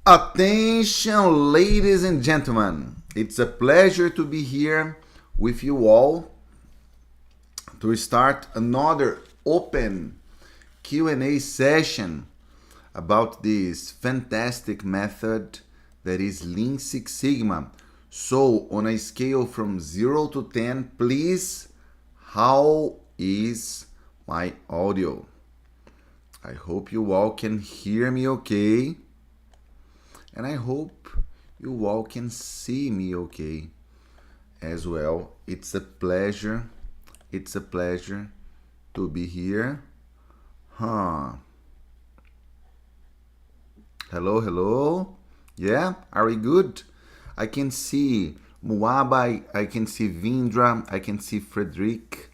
Attention, ladies and gentlemen. It's a pleasure to be here with you all to start another open Q&A session about this fantastic method that is Lean Six Sigma. So, on a scale from 0 to 10, please, how is my audio? I hope you all can hear me okay. And I hope you all can see me okay as well. It's a pleasure to be here. Hello, hello. Yeah, are we good? I can see Muaba, I can see Vindra, I can see Frederic,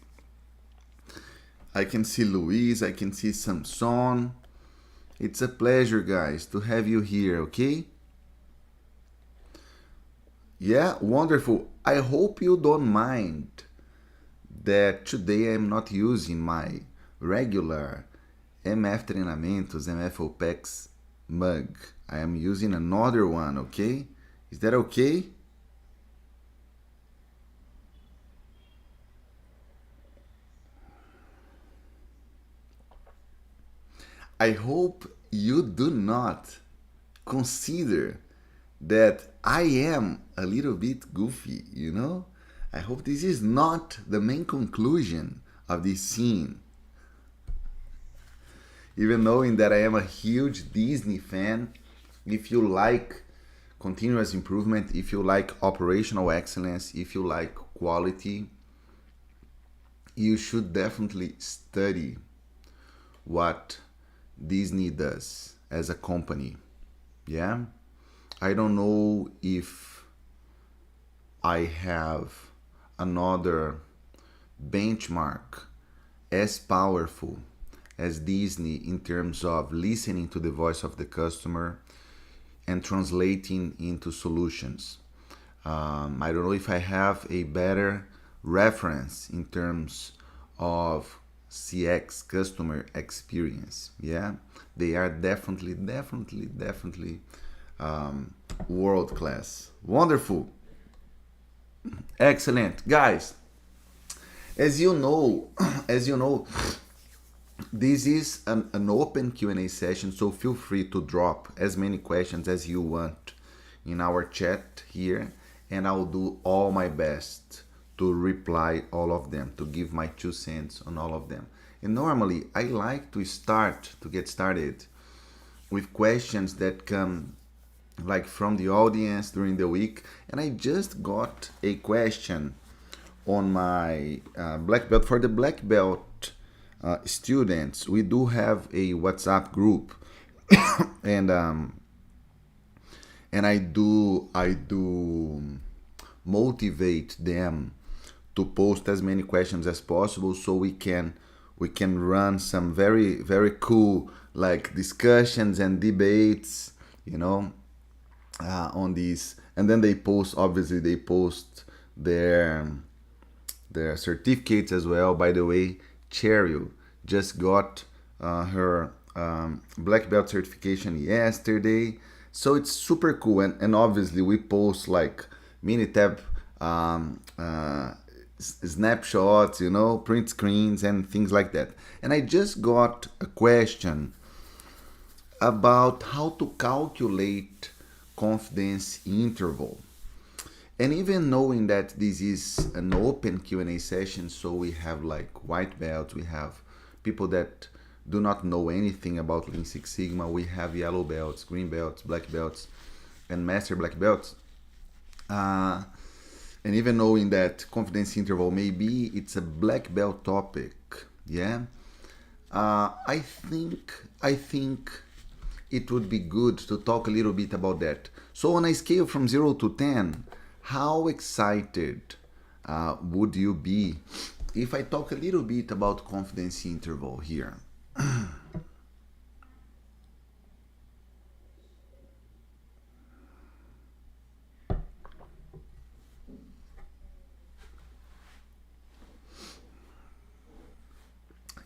I can see Luis, I can see Samson. It's a pleasure, guys, to have you here, okay? Yeah, wonderful. I hope you don't mind that today I'm not using my regular MF Treinamentos, MF OPEX mug. I am using another one, okay? Is that okay? I hope you do not consider that I am a little bit goofy, you know? I hope this is not the main conclusion of this scene. Even knowing that I am a huge Disney fan, if you like continuous improvement, if you like operational excellence, if you like quality, you should definitely study what Disney does as a company. Yeah? I don't know if I have another benchmark as powerful as Disney in terms of listening to the voice of the customer and translating into solutions. I don't know if I have a better reference in terms of CX, customer experience. Yeah, they are definitely world class. Wonderful. Excellent. Guys, as you know, as you know, this is an open Q&A session, so feel free to drop as many questions as you want in our chat here, and I'll do all my best to reply all of them, to give my 2 cents on all of them. And normally, I like to get started with questions that come like from the audience during the week. And I just got a question on my black belt. For the black belt students, we do have a WhatsApp group, and I do motivate them to post as many questions as possible, so we can run some very cool like discussions and debates, on these. And then they post their certificates as well. By the way, Cheryl just got her black belt certification yesterday, so it's super cool. And obviously we post like Minitab snapshots, print screens and things like that. And I just got a question about how to calculate confidence interval. And even knowing that this is an open Q&A session, so we have like white belts, we have people that do not know anything about Lean Six Sigma, we have yellow belts, green belts, black belts, and master black belts. And even knowing that confidence interval, maybe it's a black belt topic, yeah. I think it would be good to talk a little bit about that. So on a scale from 0 to 10, how excited would you be if I talk a little bit about confidence interval here?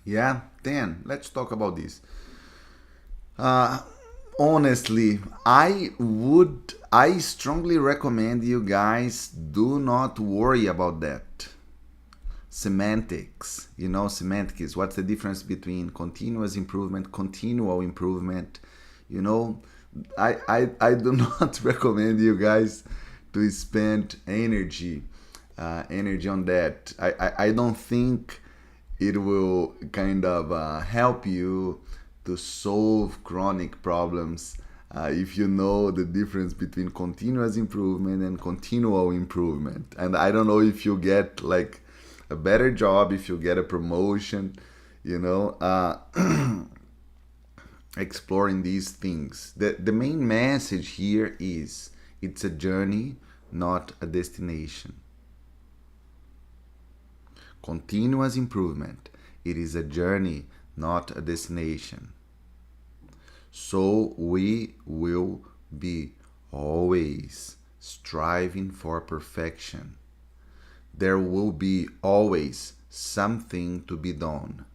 Yeah, 10. Let's talk about this. Uh, Honestly, I strongly recommend you guys do not worry about that. Semantics, semantics. What's the difference between continuous improvement, continual improvement? You know, I do not recommend you guys to spend energy on that. I don't think it will kind of help you to solve chronic problems if you know the difference between continuous improvement and continual improvement. And I don't know if you get like a better job, if you get a promotion, you know, exploring these things. The main message here is it's a journey, not a destination. Continuous improvement. It is a journey, not a destination. So we will be always striving for perfection. There will be always something to be done.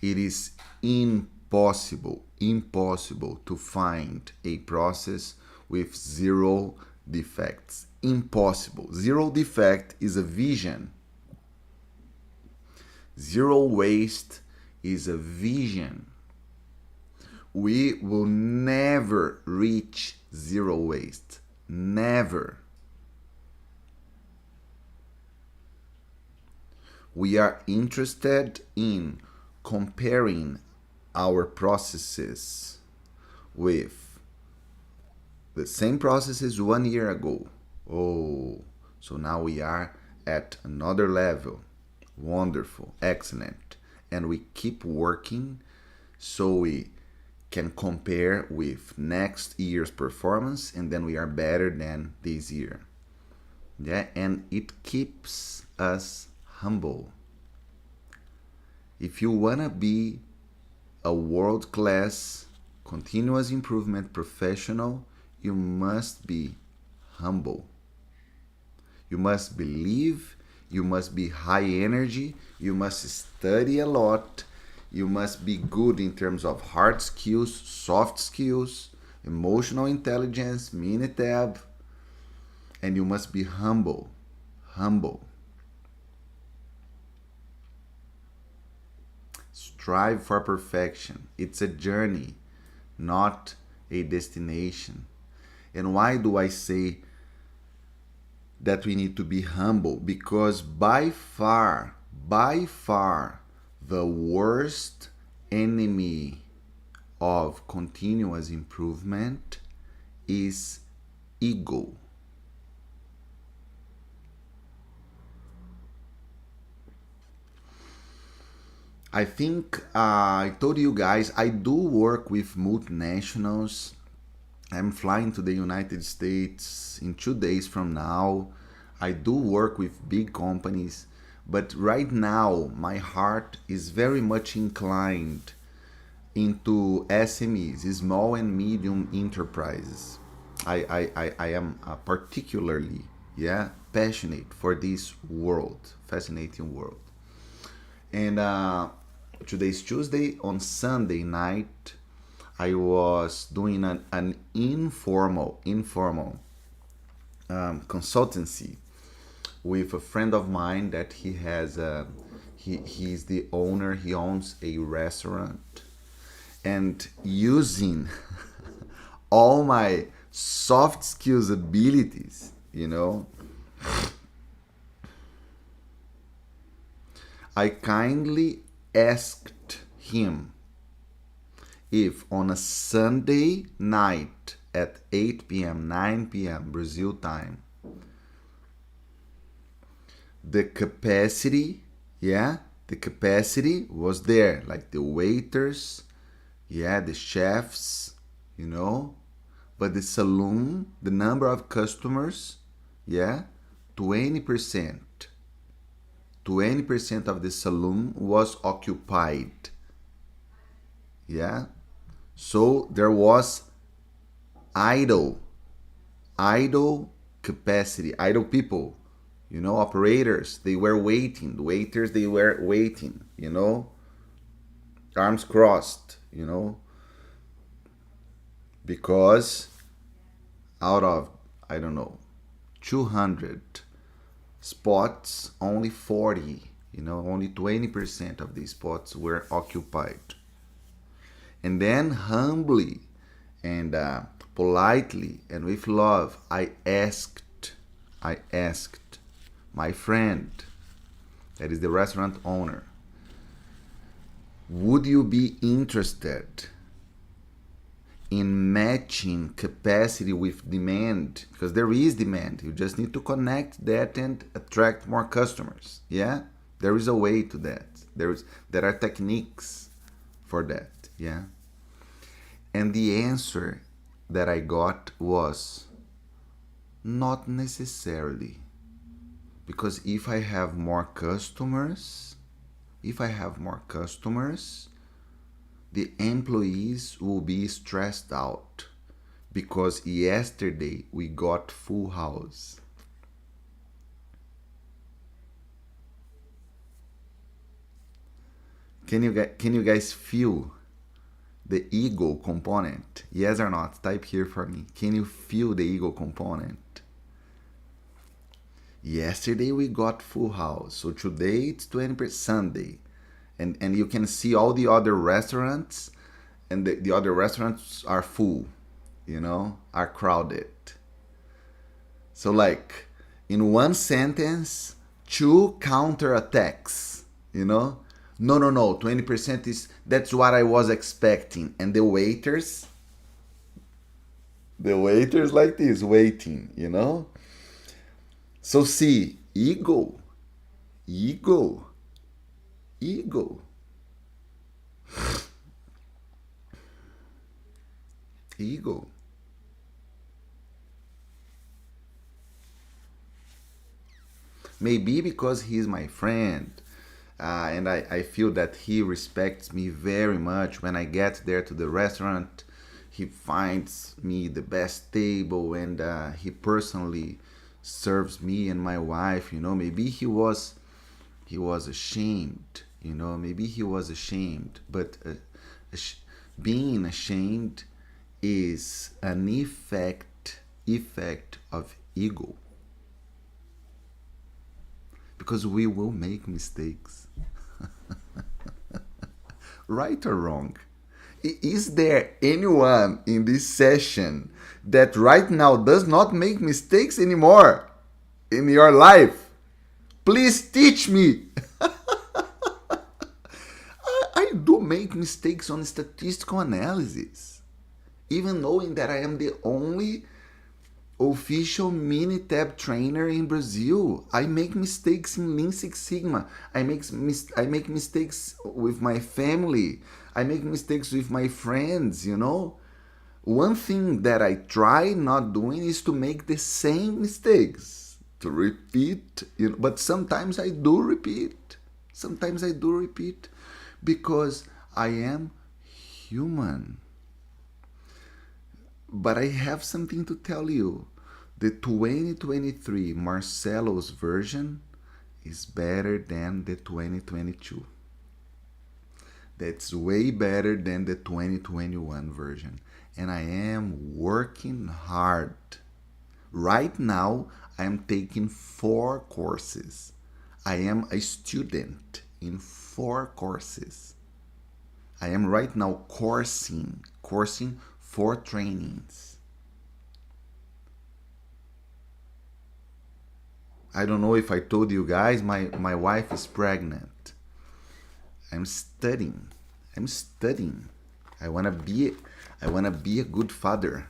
It is impossible to find a process with zero defects. Impossible. Zero defect is a vision. Zero waste is a vision. We will never reach zero waste. Never. We are interested in comparing our processes with the same processes 1 year ago. Oh, so now we are at another level. Wonderful, excellent. And we keep working so we can compare with next year's performance, and then we are better than this year. Yeah, and it keeps us humble. If you want to be a world-class continuous improvement professional, you must be humble. You must believe, you must be high energy, you must study a lot, you must be good in terms of hard skills, soft skills, emotional intelligence, Minitab, and you must be humble. Humble. Strive for perfection. It's a journey, not a destination. And why do I say that we need to be humble? Because by far, the worst enemy of continuous improvement is ego. I think I told you guys I do work with multinationals. I'm flying to the United States in 2 days from now. I do work with big companies, but right now my heart is very much inclined into SMEs, small and medium enterprises. I am particularly passionate for this world, fascinating world. And today's Tuesday. On Sunday night, I was doing an informal consultancy with a friend of mine that he has he's the owner. He owns a restaurant, and using all my soft skills abilities, I kindly asked him if on a Sunday night at 8 p.m., 9 p.m. Brazil time, the capacity was there, like the waiters, the chefs, but the saloon, the number of customers, 20%. 20% of the saloon was occupied. So there was idle capacity, idle people, operators, they were waiting, the waiters, they were waiting, arms crossed, Because out of, I don't know, 200 spots, only 40, only 20% of these spots were occupied. And then humbly and politely and with love, I asked my friend, that is the restaurant owner, would you be interested in matching capacity with demand? Because there is demand. You just need to connect that and attract more customers. Yeah? There is a way to that. There are techniques for that. Yeah? And the answer that I got was not necessarily. Because if I have more customers, the employees will be stressed out because yesterday we got full house. Can you guys feel the ego component? Yes or not? Type here for me. Can you feel the ego component? Yesterday we got full house, so today it's 20% Sunday. And you can see all the other restaurants, and the other restaurants are full, are crowded. So like in one sentence, two counterattacks, No, 20% that's what I was expecting. And the waiters like this, waiting, So see, ego. Maybe because he's my friend, and I feel that he respects me very much. When I get there to the restaurant, he finds me the best table, and he personally serves me and my wife. Maybe he was ashamed. Maybe he was ashamed. But being ashamed is an effect of ego. Because we will make mistakes. Right or wrong? Is there anyone in this session that right now does not make mistakes anymore in your life? Please teach me. I do make mistakes on statistical analysis, even knowing that I am the only official Minitab trainer in Brazil. I make mistakes in Lean Six Sigma. I make mistakes with my family. I make mistakes with my friends, One thing that I try not doing is to make the same mistakes, to repeat, but sometimes I do repeat. Because I am human. But I have something to tell you. The 2023 Marcelo's version is better than the 2022. That's way better than the 2021 version. And I am working hard. Right now, I am taking 4 courses. I am a student in 4 courses. I am right now coursing 4 trainings. I don't know if I told you guys, my wife is pregnant. I'm studying. I wanna be a good father.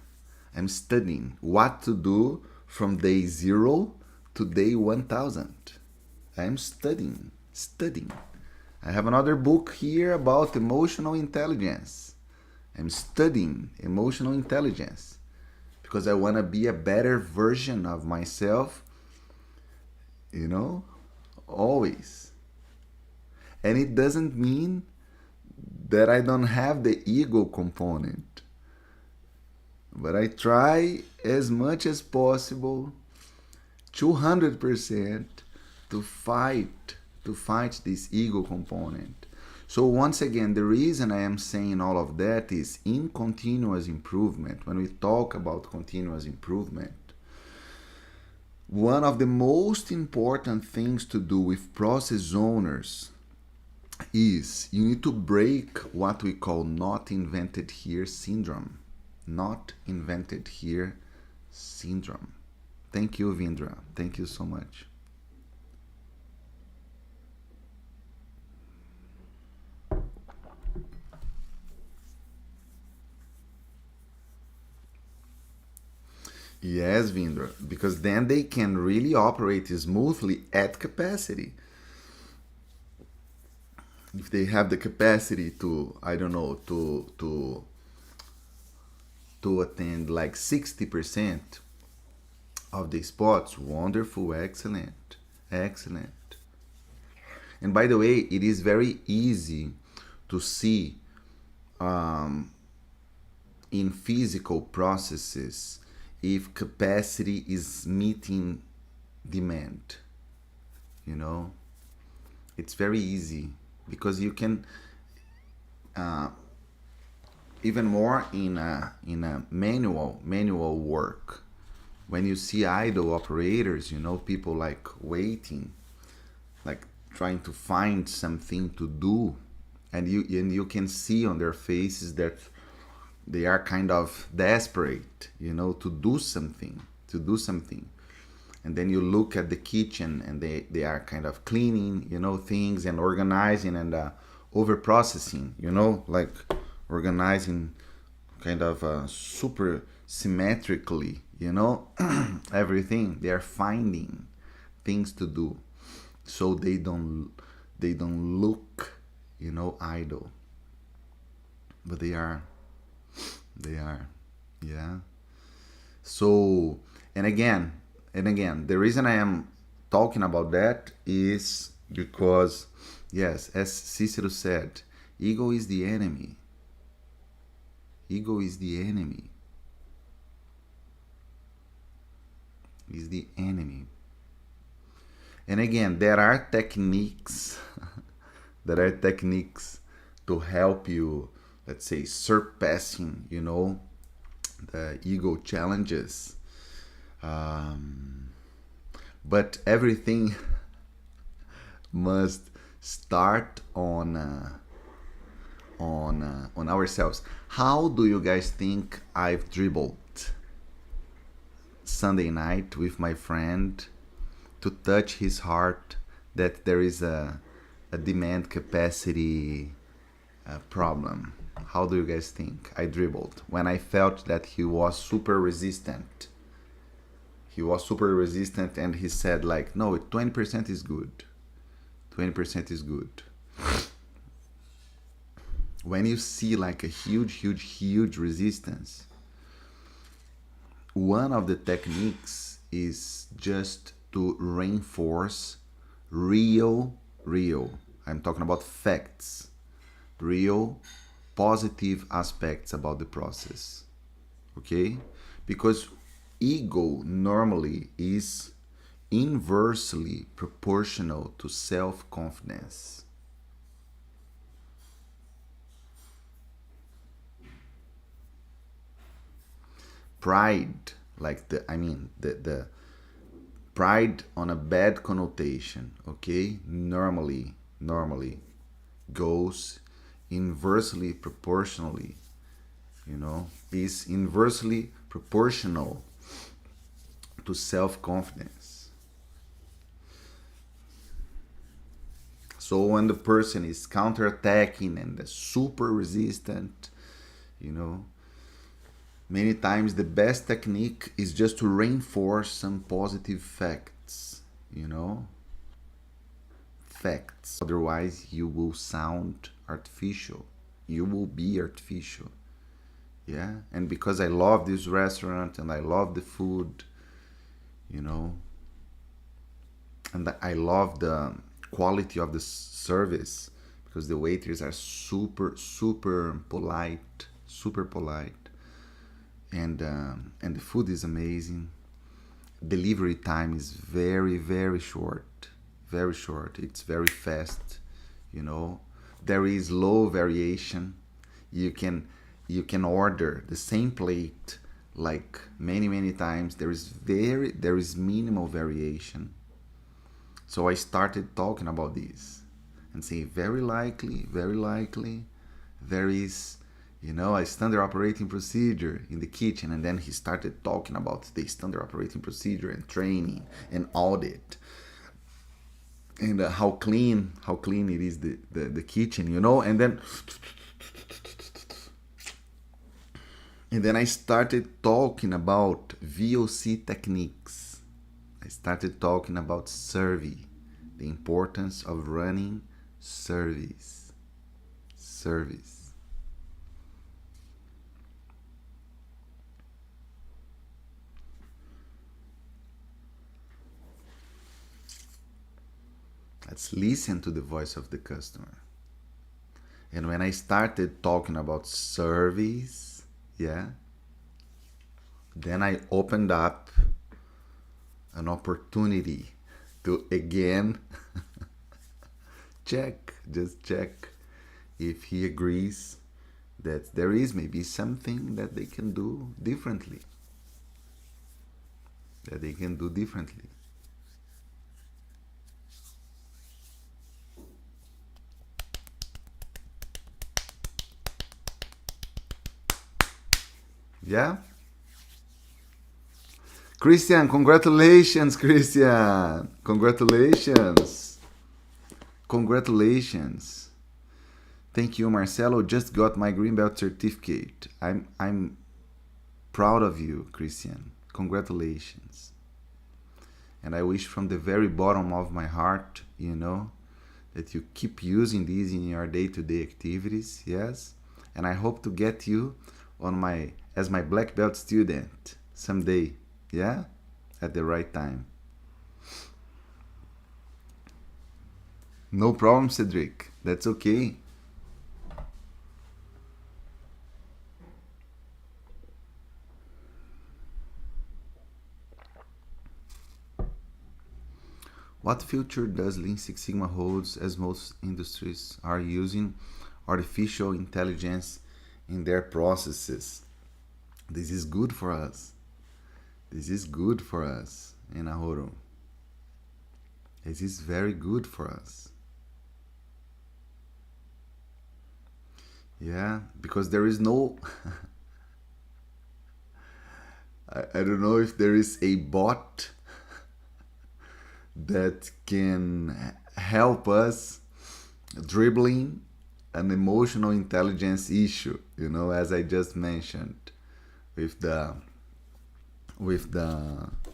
I'm studying what to do from day 0 to day 1000. I'm studying. I have another book here about emotional intelligence. I'm studying emotional intelligence because I want to be a better version of myself, always. And it doesn't mean that I don't have the ego component, but I try as much as possible, 200%, to fight this ego component. So once again, the reason I am saying all of that is in continuous improvement. When we talk about continuous improvement, one of the most important things to do with process owners is you need to break what we call not invented here syndrome. Not invented here syndrome. Thank you, Vindra. Thank you so much. Yes, Vindra, because then they can really operate smoothly at capacity. If they have the capacity to, I don't know, to attend like 60% of the spots, wonderful, excellent, excellent. And by the way, it is very easy to see um, in physical processes if capacity is meeting demand. You know, it's very easy because you can uh, even more in a manual work. When you see idle operators, you know, people like waiting, like trying to find something to do, and you can see on their faces that they are kind of desperate, you know, to do something. And then you look at the kitchen and they are kind of cleaning, you know, things and organizing and over processing, you know, like organizing kind of super symmetrically, you know, everything. They are finding things to do so they don't look, you know, idle, but they are, yeah. So, and again, the reason I am talking about that is because, yes, as Cicero said, ego is the enemy. Ego is the enemy. Is the enemy. And again, there are techniques. There are techniques to help you, let's say, surpassing, you know, the ego challenges. Um, but everything must start on ourselves. How do you guys think I've dribbled Sunday night with my friend to touch his heart that there is a demand capacity problem? How do you guys think I dribbled when I felt that he was super resistant? He was super resistant and he said like, no, 20% is good. 20% is good. When you see like a huge resistance, one of the techniques is just to reinforce real, I'm talking about facts, real positive aspects about the process. Okay? Because ego normally is inversely proportional to self-confidence. Pride, like the pride on a bad connotation, okay, normally goes inversely proportionally, you know, is inversely proportional to self-confidence. So when the person is counterattacking and super resistant, you know, many times the best technique is just to reinforce some positive facts, you know, facts. Otherwise, you will sound artificial. You will be artificial. Yeah. And because I love this restaurant and I love the food, you know, and I love the quality of the service because the waiters are super polite, super polite, and the food is amazing. Delivery time is very short, very short. It's very fast, you know. There is low variation. You can order the same plate like many times. There is minimal variation. So I started talking about this and say very likely there is, a standard operating procedure in the kitchen. And then he started talking about the standard operating procedure and training and audit and how clean it is, the kitchen, and then I started talking about VOC techniques. I started talking about survey, the importance of running surveys. Let's listen to the voice of the customer. And when I started talking about surveys, then I opened up an opportunity to again check if he agrees that there is maybe something that they can do differently. Yeah? Christian, congratulations, Christian. Congratulations. Thank you, Marcelo. Just got my green belt certificate. I'm proud of you, Christian. Congratulations. And I wish from the very bottom of my heart, that you keep using these in your day-to-day activities, yes? And I hope to get you as my black belt student someday, yeah? At the right time. No problem, Cedric. That's okay. What future does Lean Six Sigma holds as most industries are using artificial intelligence in their processes? This is good for us. In Ahoro. This is very good for us. Yeah, because there is no... I don't know if there is a bot that can help us dribbling an emotional intelligence issue, as I just mentioned with the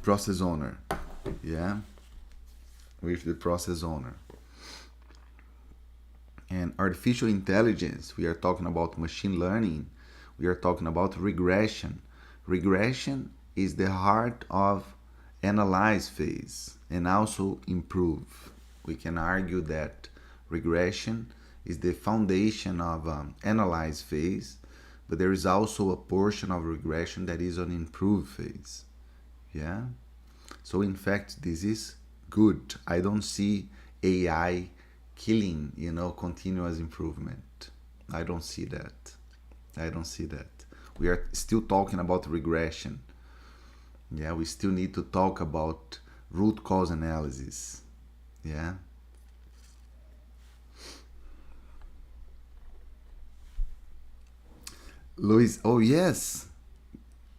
process owner, with the process owner. And artificial intelligence, we are talking about machine learning, we are talking about regression. Regression is the heart of analyze phase and also improve. We can argue that regression is the foundation of analyze phase, but there is also a portion of regression that is on improve phase. Yeah? So in fact, this is good. I don't see AI killing, continuous improvement. I don't see that. We are still talking about regression. Yeah, we still need to talk about root cause analysis. Yeah. Luis, oh yes,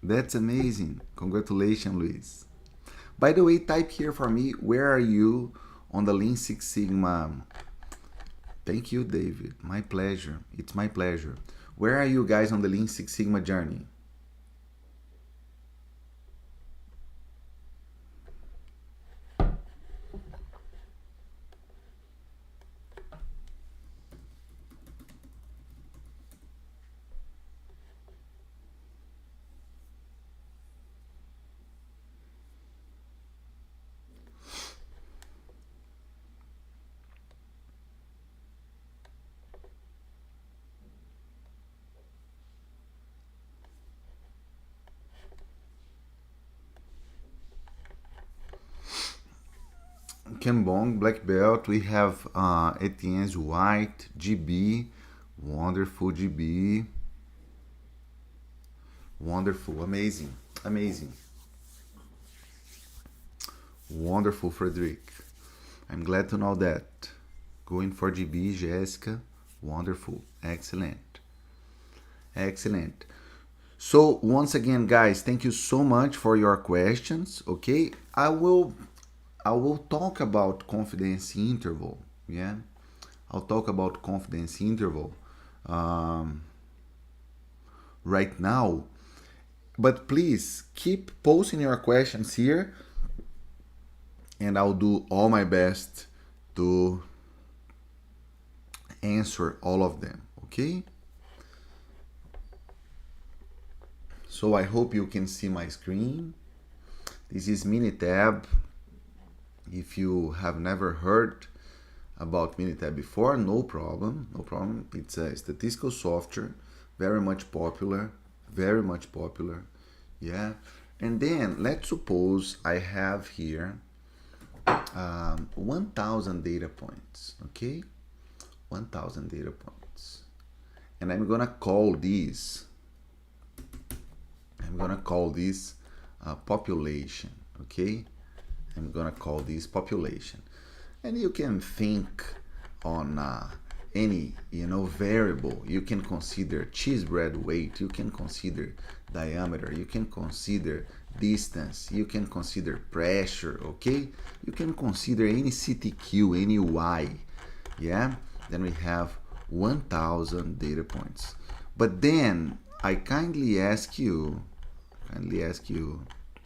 that's amazing. Congratulations, Luis. By the way, type here for me, where are you on the Lean Six Sigma? Thank you, David. My pleasure. It's my pleasure. Where are you guys on the Lean Six Sigma journey? Kembong, black belt. We have Etienne's white, GB, wonderful GB. Wonderful, amazing, amazing. Wonderful, Frederick. I'm glad to know that. Going for GB, Jessica. Wonderful, excellent, excellent. So once again, guys, thank you so much for your questions. Okay, I will talk about confidence interval. Yeah, I'll talk about confidence interval right now. But please keep posting your questions here, and I'll do all my best to answer all of them. Okay? So I hope you can see my screen. This is Minitab. If you have never heard about Minitab before, no problem, no problem. It's a statistical software, very much popular, very much popular. Yeah. And then let's suppose I have here 1,000 data points. Okay, 1,000 data points, and I'm gonna call this. Population. Okay, I'm gonna call this population, and you can think on any variable. You can consider cheese bread weight, you can consider diameter, you can consider distance, you can consider pressure. Okay, you can consider any CTQ, any Y. Yeah, then we have 1,000 data points. But then I kindly ask you,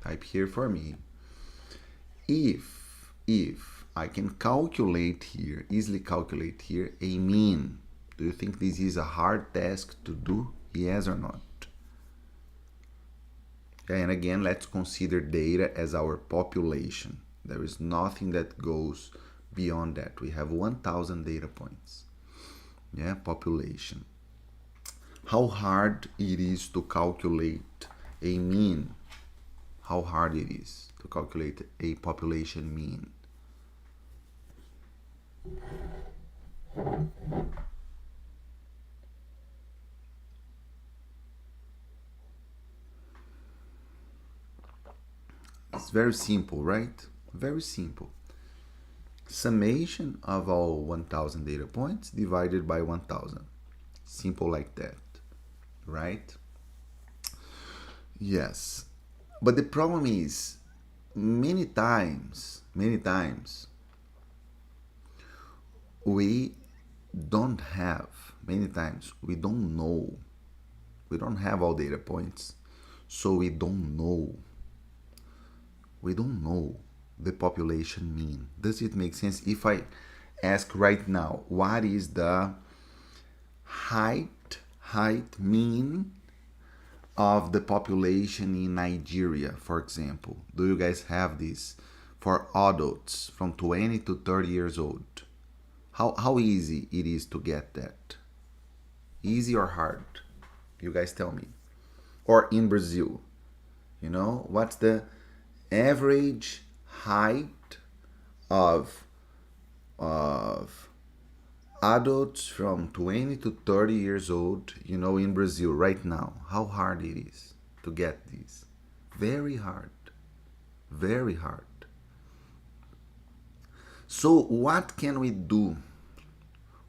type here for me, if I can calculate here, easily calculate here a mean. Do you think this is a hard task to do? Yes or not? Okay, and again, let's consider data as our population. There is nothing that goes beyond that. We have 1,000 data points. Yeah, population. How hard it is to calculate a mean? How hard it is to calculate a population mean? It's very simple, right? Very simple. Summation of all 1,000 data points divided by 1,000. Simple like that, right? Yes. But the problem is, many times, we don't have, we don't know. We don't have all data points, so we don't know the population mean. Does it make sense? If I ask right now, what is the height mean of the population in Nigeria, for example? Do you guys have this for adults from 20 to 30 years old? How easy it is to get that? Easy or hard? You guys tell me. Or in Brazil, what's the average height of adults from 20 to 30 years old, in Brazil right now? How hard it is to get this? Very hard. Very hard. So what can we do?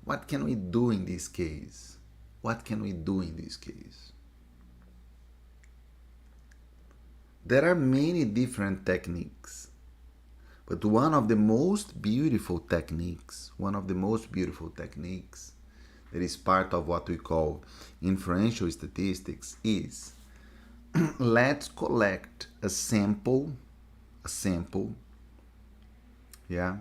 What can we do in this case? There are many different techniques, but one of the most beautiful techniques that is part of what we call inferential statistics is let's collect a sample, yeah,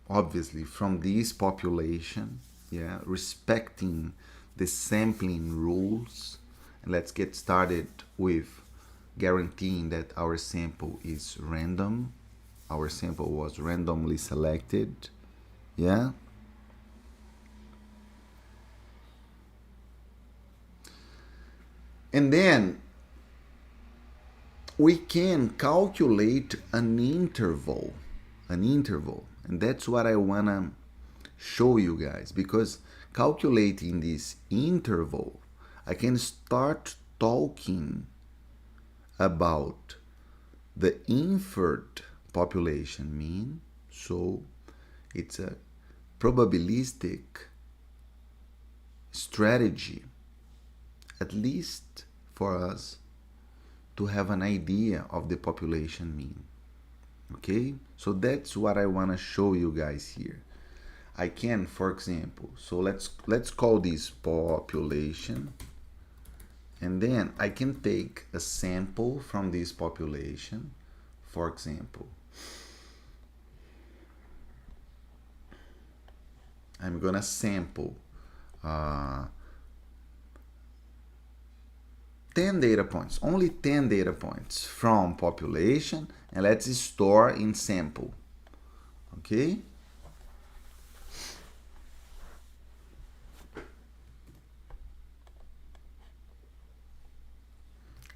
obviously from this population, yeah, respecting the sampling rules. And let's get started with guaranteeing that our sample is random. Our sample was randomly selected, yeah. And then we can calculate an interval an interval. And that's what I wanna show you guys, because calculating this interval, I can start talking about the inferred population mean. So it's a probabilistic strategy, at least for us to have an idea of the population mean. Okay, so that's what I want to show you guys here. I can, for example, so let's call this population, and then I can take a sample from this population. For example, I'm gonna sample 10 data points, only 10 data points from population, and let's store in sample. Okay?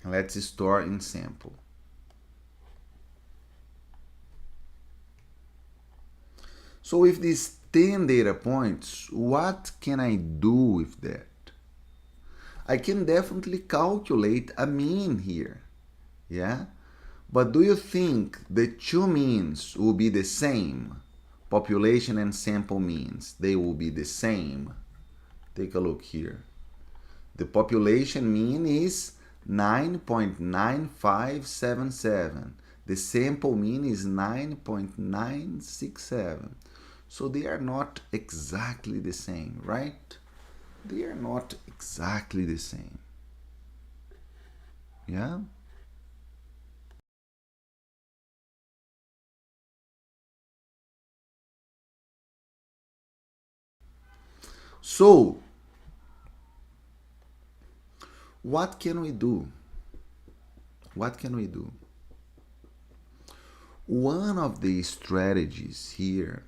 And let's store in sample. So with these 10 data points, what can I do with that? I can definitely calculate a mean here, yeah? But do you think the two means will be the same? Population and sample means, they will be the same. Take a look here. The population mean is 9.9577. The sample mean is 9.967. So they are not exactly the same, right? They are not exactly the same. Yeah? So, what can we do? What can we do? One of the strategies here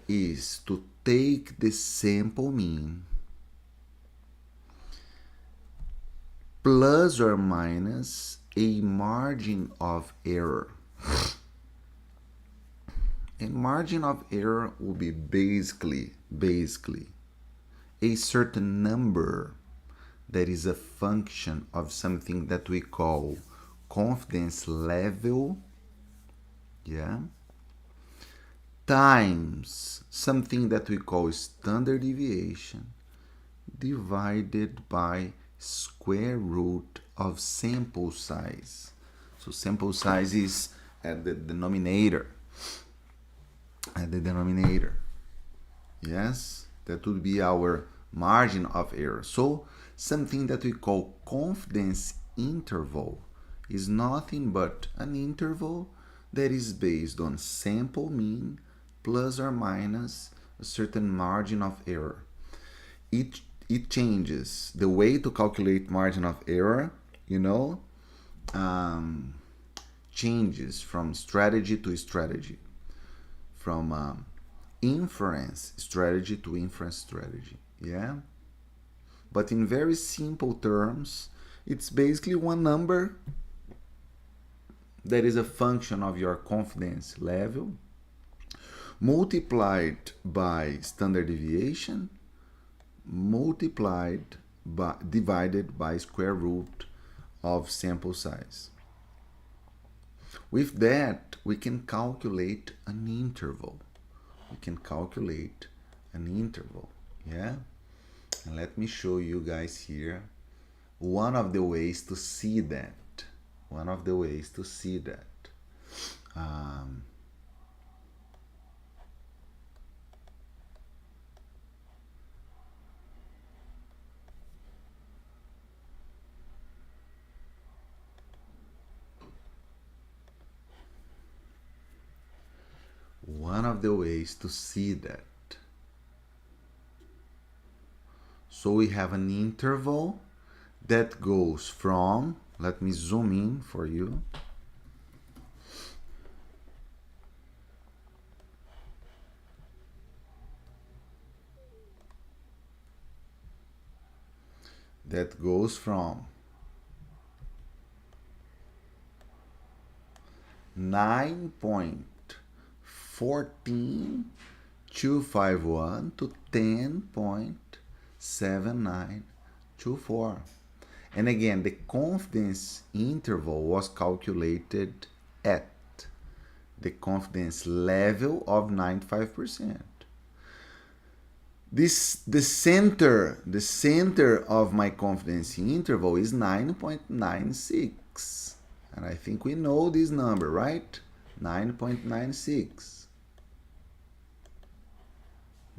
is to take the sample mean plus or minus a margin of error. And margin of error will be basically a certain number that is a function of something that we call confidence level, yeah, times something that we call standard deviation divided by square root of sample size. So sample size is at the denominator. Yes, that would be our margin of error. So something that we call confidence interval is nothing but an interval that is based on sample mean plus or minus a certain margin of error. It changes the way to calculate margin of error, changes from strategy to strategy, from inference strategy to inference strategy, yeah? But in very simple terms, it's basically one number that is a function of your confidence level multiplied by standard deviation divided by square root of sample size. With that, we can calculate an interval. Yeah? And let me show you guys here one of the ways to see that. So we have an interval that goes from, let me zoom in for you. That goes from 9.5 14,251 to 10.7924. And again, the confidence interval was calculated at the confidence level of 95%. The center of my confidence interval is 9.96. And I think we know this number, right? 9.96.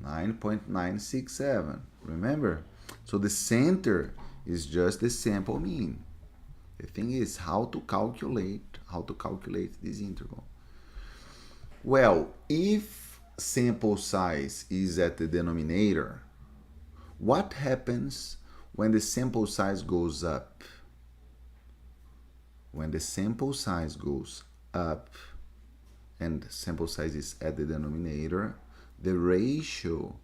9.967. Remember? So the center is just the sample mean. The thing is how to calculate this interval. Well, if sample size is at the denominator, what happens when the sample size goes up? When the sample size goes up and sample size is at the denominator, the ratio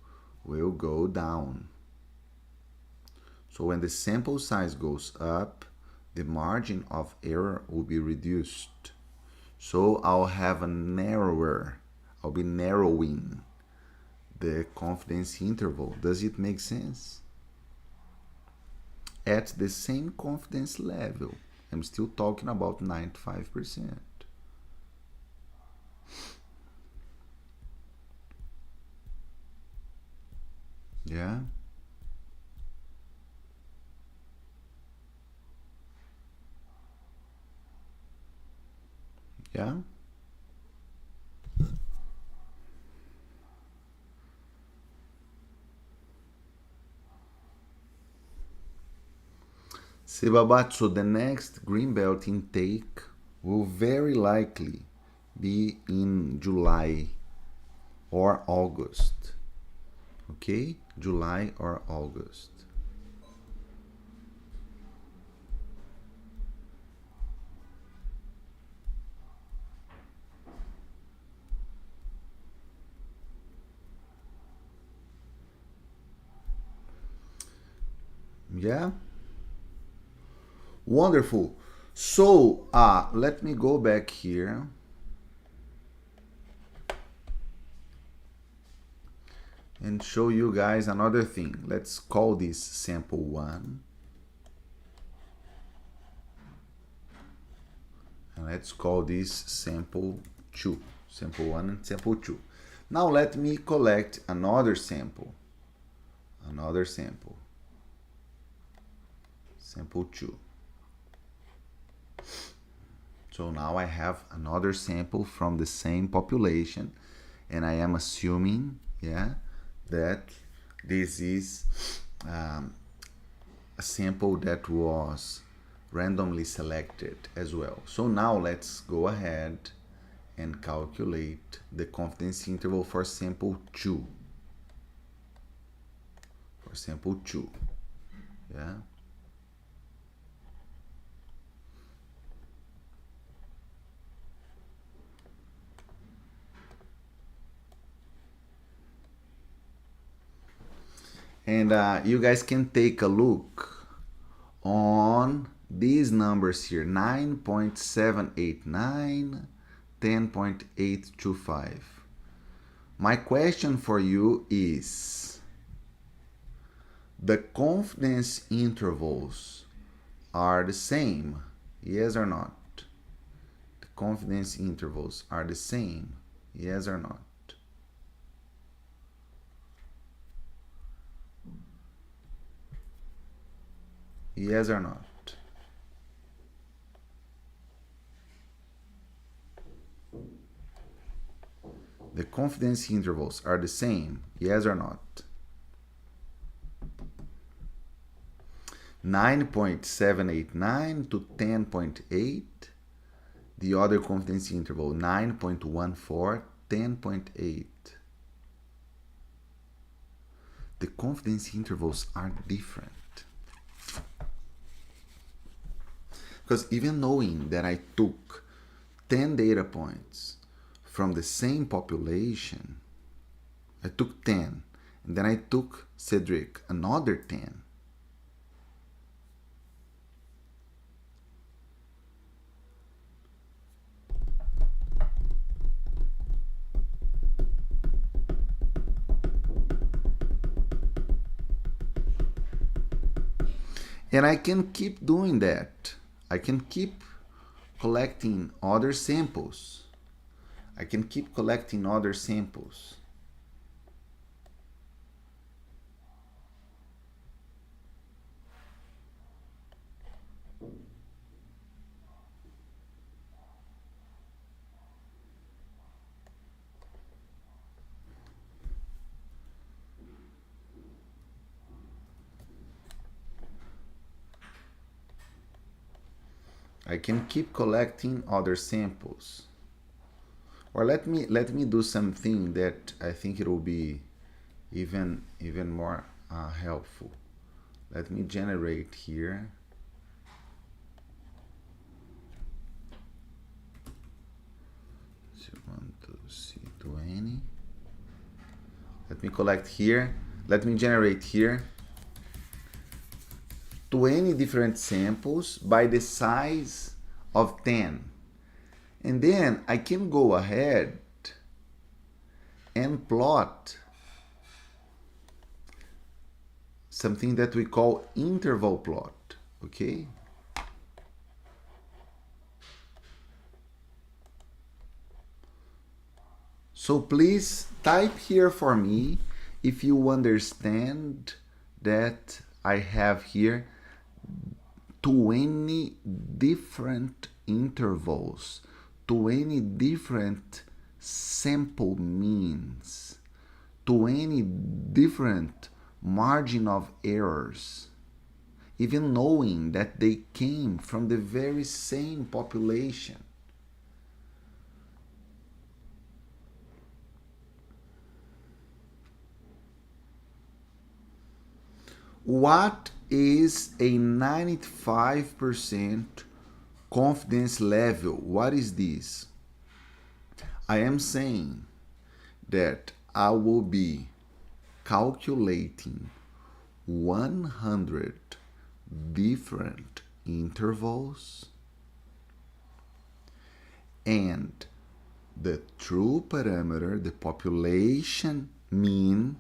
will go down. So when the sample size goes up, the margin of error will be reduced. So I'll have a narrower, I'll be narrowing the confidence interval. Does it make sense? At the same confidence level, I'm still talking about 95%. Yeah? Yeah? Sebabat, so the next Greenbelt intake will very likely be in July or August. Okay? July or August. Yeah? Wonderful. So, let me go back here. And show you guys another thing. Let's call this sample 1. And let's call this sample 2. Sample 1 and sample 2. Now let me collect another sample. Another sample. Sample 2. So now I have another sample from the same population, and I am assuming, yeah, that this is a sample that was randomly selected as well. So now let's go ahead and calculate the confidence interval for sample 2. For sample 2, yeah. And you guys can take a look on these numbers here, 9.789, 10.825. My question for you is, the confidence intervals are the same, yes or not? The confidence intervals are the same, yes or not? Yes or not? The confidence intervals are the same, yes or not? 9.789 to 10.8. The other confidence interval, 9.14, 10.8. The confidence intervals are different. Because even knowing that I took 10 data points from the same population, I took 10, and then I took Cedric another 10. And I can keep doing that. I can keep collecting other samples. I can keep collecting other samples. I can keep collecting other samples. Or let me do something that I think it will be even more helpful. Let me generate here. So 1, 2, 3, 20. Let me collect here. Let me generate here 20 different samples by the size of 10. And then I can go ahead and plot something that we call interval plot, okay? So please type here for me if you understand that I have here 20 different intervals, 20 different sample means, 20 different margin of errors, even knowing that they came from the very same population. What is a 95% confidence level? What is this? I am saying that I will be calculating 100 different intervals, and the true parameter, the population mean,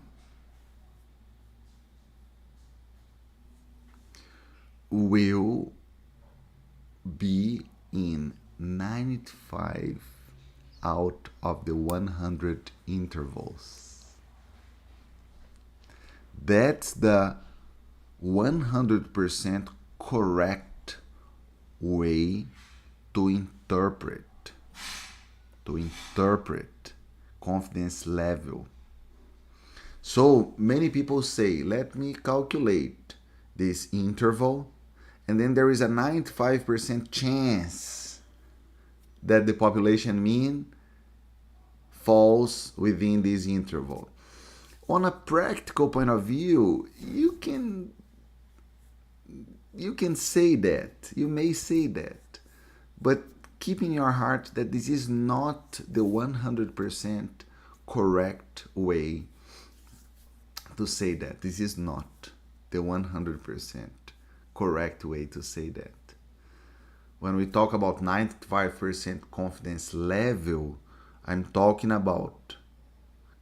will be in 95 out of the 100 intervals. That's the 100% correct way to interpret confidence level. So many people say, let me calculate this interval, and then there is a 95% chance that the population mean falls within this interval. On a practical point of view, you can say that, you may say that, but keep in your heart that this is not the 100% correct way to say that. This is not the 100% correct way to say that. When we talk about 95% confidence level, I'm talking about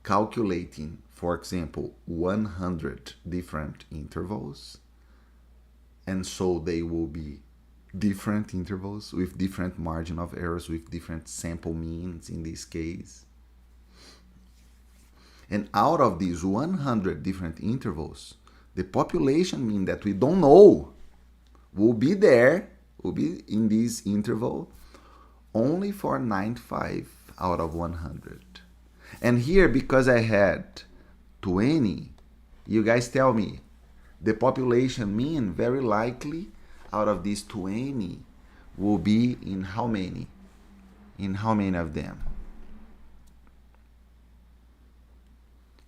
calculating, for example, 100 different intervals, and so they will be different intervals with different margin of errors, with different sample means in this case. And out of these 100 different intervals, the population mean that we don't know will be there, will be in this interval only for 95 out of 100. And here, because I had 20, you guys tell me, the population mean very likely out of these 20 will be in how many? In how many of them?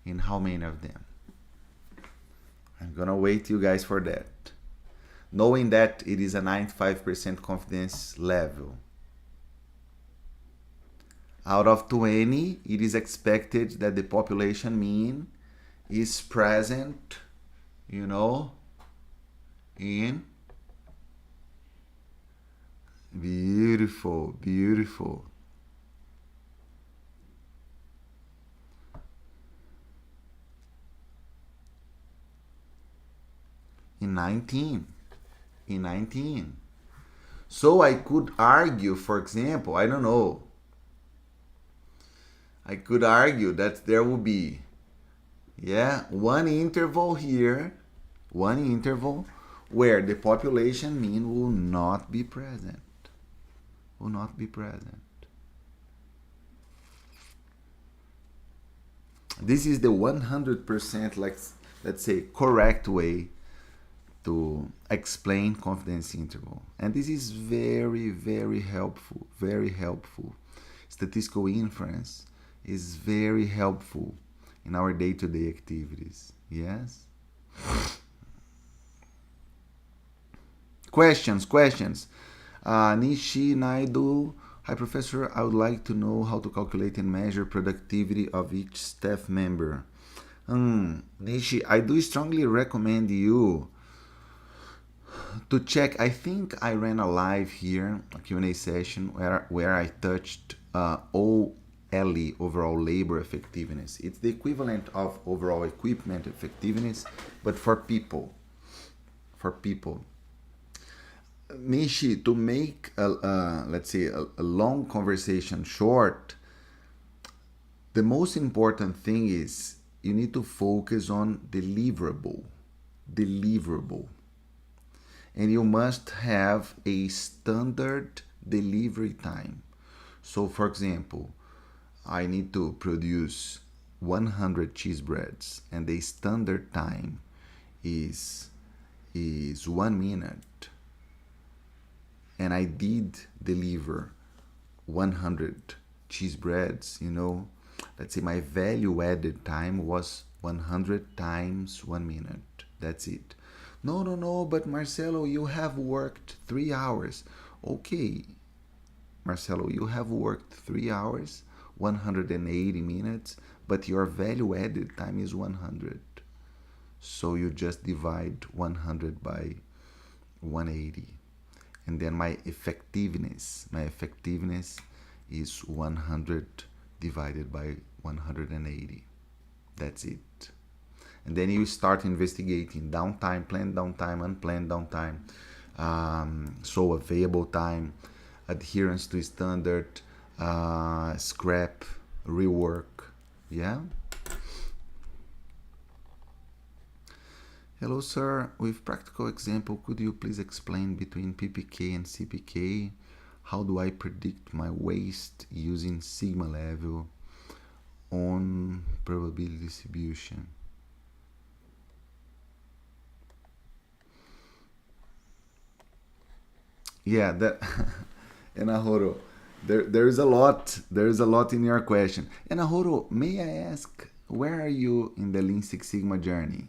In how many of them? I'm gonna wait you guys for that. Knowing that it is a 95% confidence level. Out of 20, it is expected that the population mean is present, in beautiful, beautiful. In 19. in 19. So I could argue, for example, I don't know, I could argue that there will be, yeah, one interval here, one interval where the population mean will not be present. Will not be present. This is the 100%, like, let's say, correct way to explain confidence interval. And this is very, very helpful, very helpful. Statistical inference is very helpful in our day-to-day activities. Yes? Questions. Nishi Naidu. Hi, Professor. I would like to know how to calculate and measure productivity of each staff member. Nishi, I do strongly recommend you to check. I think I ran a live here, a Q&A session where I touched OLE, overall labor effectiveness. It's the equivalent of overall equipment effectiveness, but for people. Nishi, to make let's say a long conversation short, the most important thing is you need to focus on deliverable, and you must have a standard delivery time. So, for example, I need to produce 100 cheese breads, and the standard time is 1 minute. And I did deliver 100 cheese breads, let's say my value added time was 100 times 1 minute. That's it. No, but Marcelo, you have worked 3 hours. Okay, Marcelo, you have worked 3 hours, 180 minutes, but your value added time is 100. So you just divide 100 by 180. And then my effectiveness is 100 divided by 180. That's it. And then you start investigating downtime, planned downtime, unplanned downtime, so available time, adherence to standard, scrap, rework. Yeah. Hello, sir. With practical example, could you please explain between PPK and CPK? How do I predict my waste using sigma level on probability distribution? Yeah, that Enahoro, there is a lot in your question. Enahoro, may I ask, where are you in the Lean Six Sigma journey?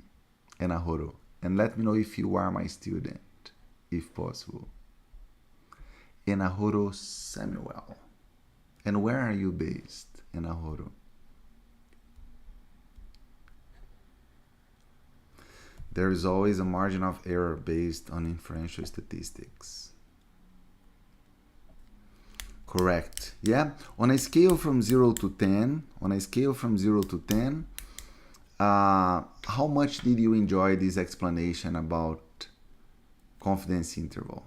Enahoro, and let me know if you are my student, if possible. Enahoro Samuel. And where are you based, Enahoro? There is always a margin of error based on inferential statistics. Correct. Yeah. On a scale from 0 to 10, how much did you enjoy this explanation about confidence interval?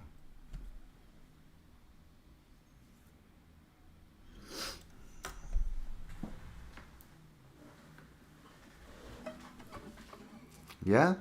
Yeah?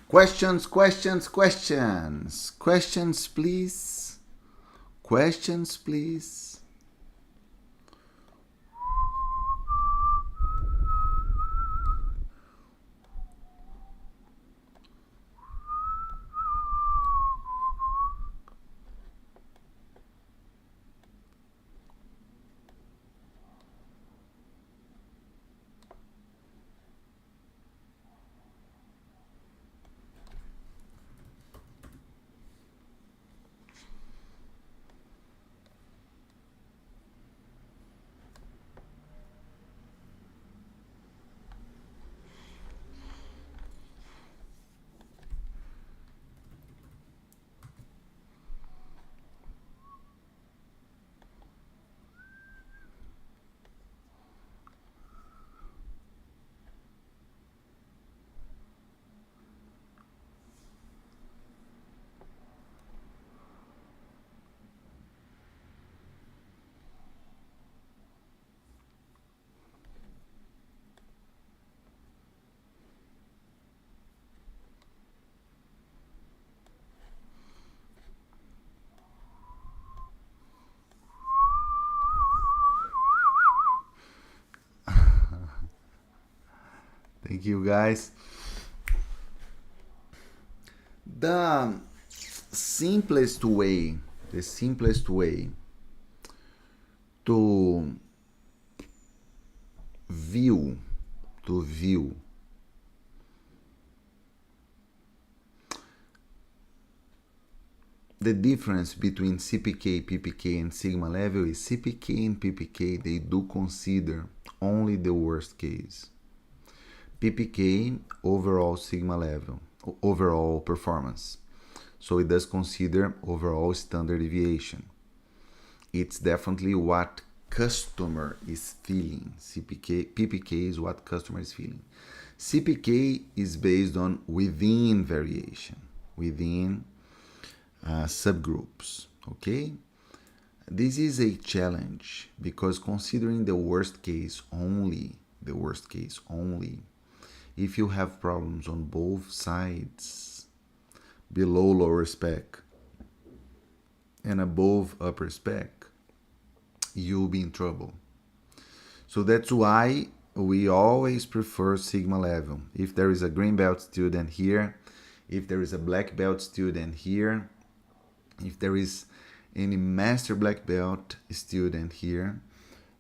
Questions, questions, questions. Questions, please. Questions, please. Thank you, guys. The simplest way, the simplest way to view, to view the difference between CPK, PPK, and sigma level is CPK and PPK, they do consider only the worst case. PPK, overall sigma level, overall performance. So it does consider overall standard deviation. It's definitely what customer is feeling. PPK is what customer is feeling. CPK is based on within variation, within subgroups, okay? This is a challenge because considering the worst case only, if you have problems on both sides, below lower spec and above upper spec, you'll be in trouble. So that's why we always prefer sigma level. If there is a green belt student here, if there is a black belt student here, if there is any master black belt student here,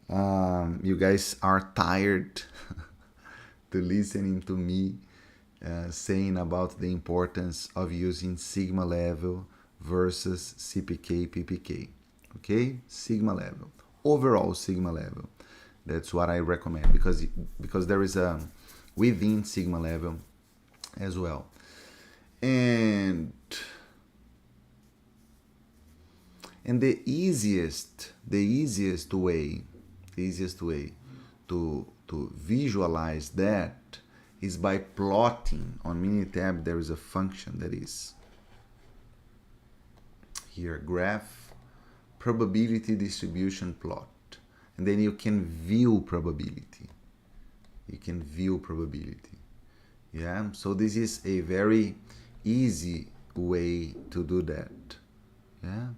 you guys are tired to listening to me saying about the importance of using sigma level versus CPK, PPK. Okay, sigma level, overall sigma level. That's what I recommend because there is a within sigma level as well. And the easiest way to visualize that is by plotting. On Minitab there is a function that is here, graph probability distribution plot, and then you can view probability. Yeah, so this is a very easy way to do that. Yeah.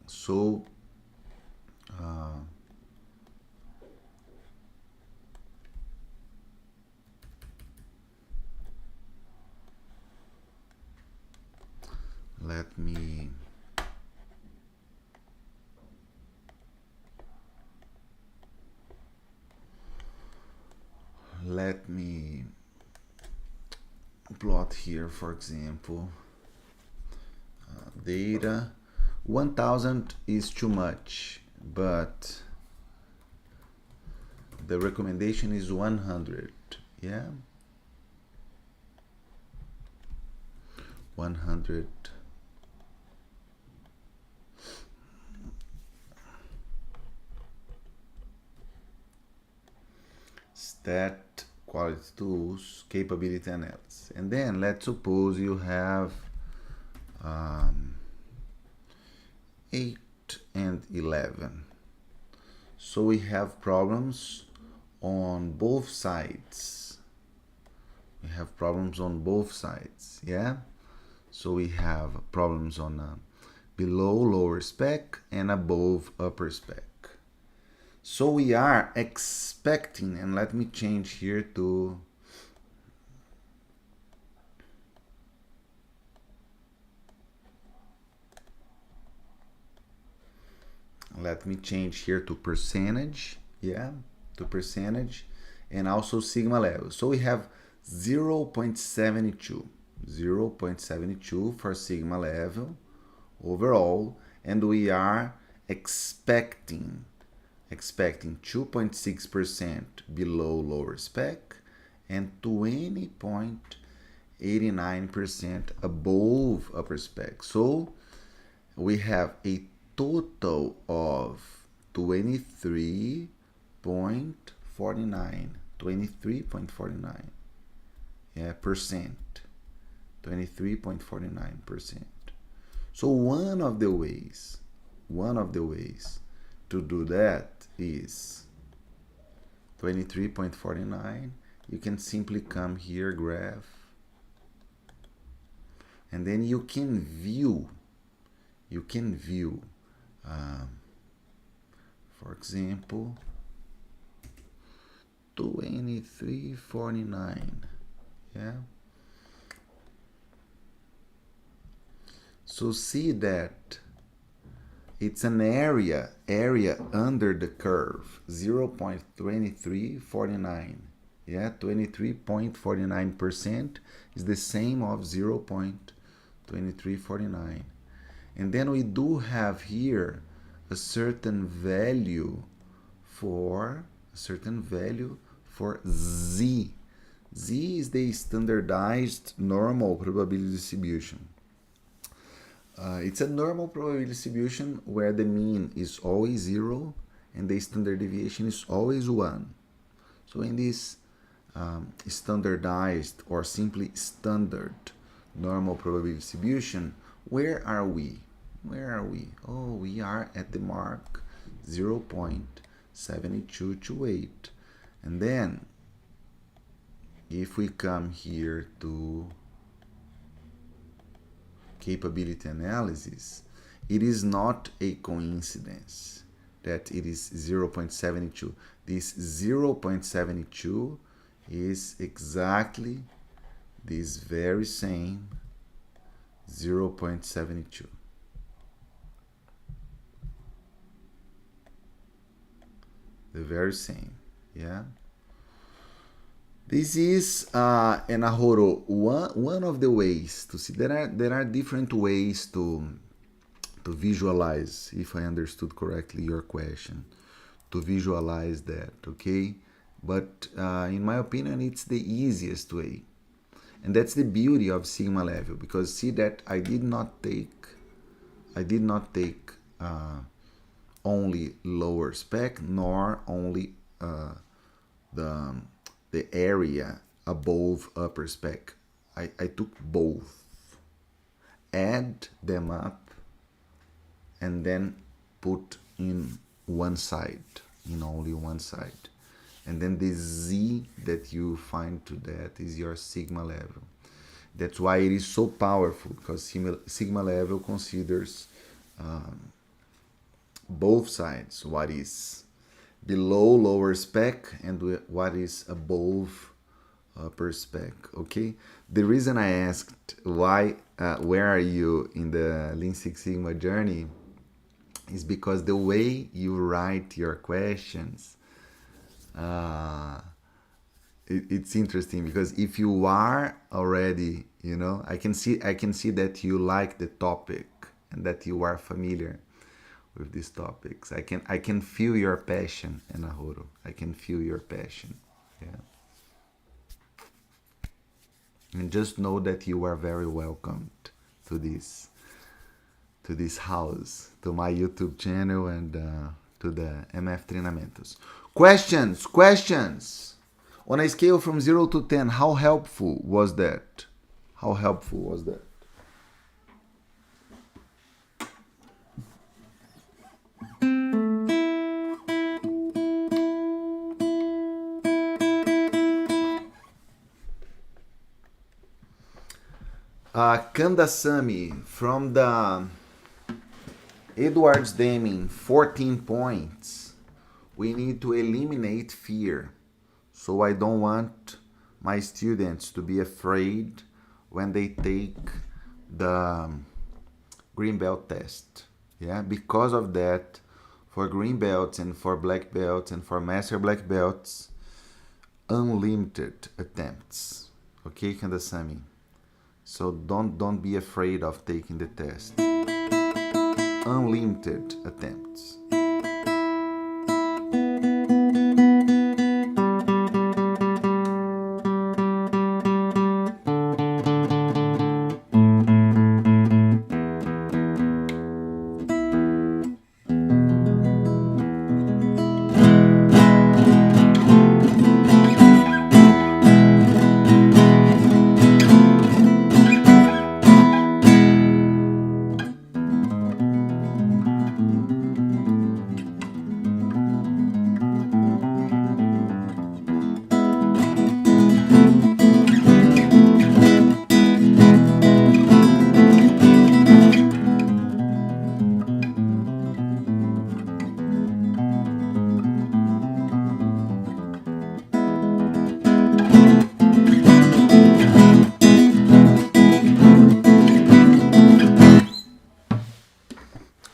So let me plot here, for example, data. 1000 is too much, but the recommendation is 100. Yeah, 100. Stat, quality tools, capability analysis. And then let's suppose you have 8 and 11. So we have problems on both sides. We have problems on both sides, yeah? So we have problems on below lower spec and above upper spec. So we are expecting, and let me change here to percentage, yeah, to percentage, and also sigma level. So we have 0.72 for sigma level overall, and we are expecting 2.6% below lower spec and 20.89% above upper spec. So we have a total of 23.49, yeah, percent, 23.49%. So one of the ways to do that is 23.49. You can simply come here, graph, and then you can view, for example, 23.49, yeah. So see that it's an area under the curve, 0.2349. Yeah, 23.49% is the same of 0.2349. And then we do have here a certain value for Z. Z is the standardized normal probability distribution. It's a normal probability distribution where the mean is always 0 and the standard deviation is always 1. So in this standardized or simply standard normal probability distribution, where are we? Oh, we are at the mark 0.7228. And then if we come here to capability analysis, it is not a coincidence that it is 0.72. This 0.72 is exactly this very same 0.72. The very same, yeah. This is an Ahoro, one of the ways to see. There are different ways to visualize, if I understood correctly your question, to visualize that, okay? But in my opinion, it's the easiest way. And that's the beauty of sigma level, because see that I did not take only lower spec nor only the area above upper spec. I took both, add them up, and then put in one side, in only one side. And then the Z that you find to that is your sigma level. That's why it is so powerful, because sigma level considers both sides, what is below lower spec and what is above upper spec, okay? The reason I asked why, where are you in the Lean Six Sigma journey is because the way you write your questions, it's interesting, because if you are already, I can see that you like the topic and that you are familiar with these topics. I can feel your passion, Enahoro. I can feel your passion. Yeah. And just know that you are very welcomed to this house, to my YouTube channel, and to the MF Treinamentos. Questions. On a scale from 0 to 10, how helpful was that? How helpful was that? Kandasamy from the Edwards Deming, 14 points. We need to eliminate fear. So I don't want my students to be afraid when they take the green belt test. Yeah, because of that, for green belts and for black belts and for master black belts, unlimited attempts. Okay, Kandasamy? So don't be afraid of taking the test. Unlimited attempts.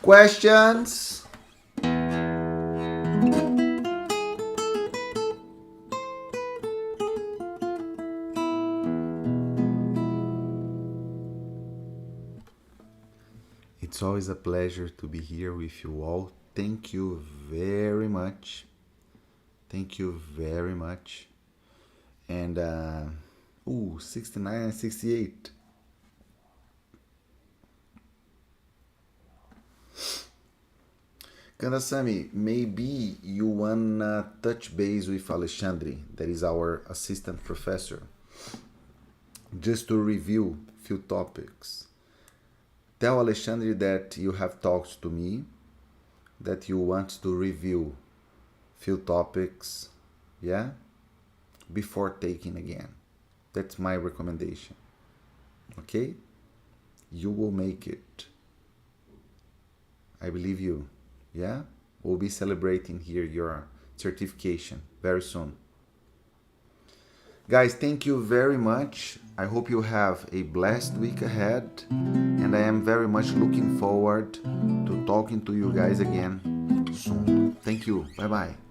Questions? It's always a pleasure to be here with you all. Thank you very much. Thank you very much. And 69 and 68. Kandasamy, maybe you wanna touch base with Alexandre, that is our assistant professor, just to review few topics. Tell Alexandre that you have talked to me, that you want to review few topics, yeah, before taking again. That's my recommendation. Okay? You will make it. I believe you. Yeah? We'll be celebrating here your certification very soon. Guys, thank you very much. I hope you have a blessed week ahead. And I am very much looking forward to talking to you guys again soon. Thank you. Bye-bye.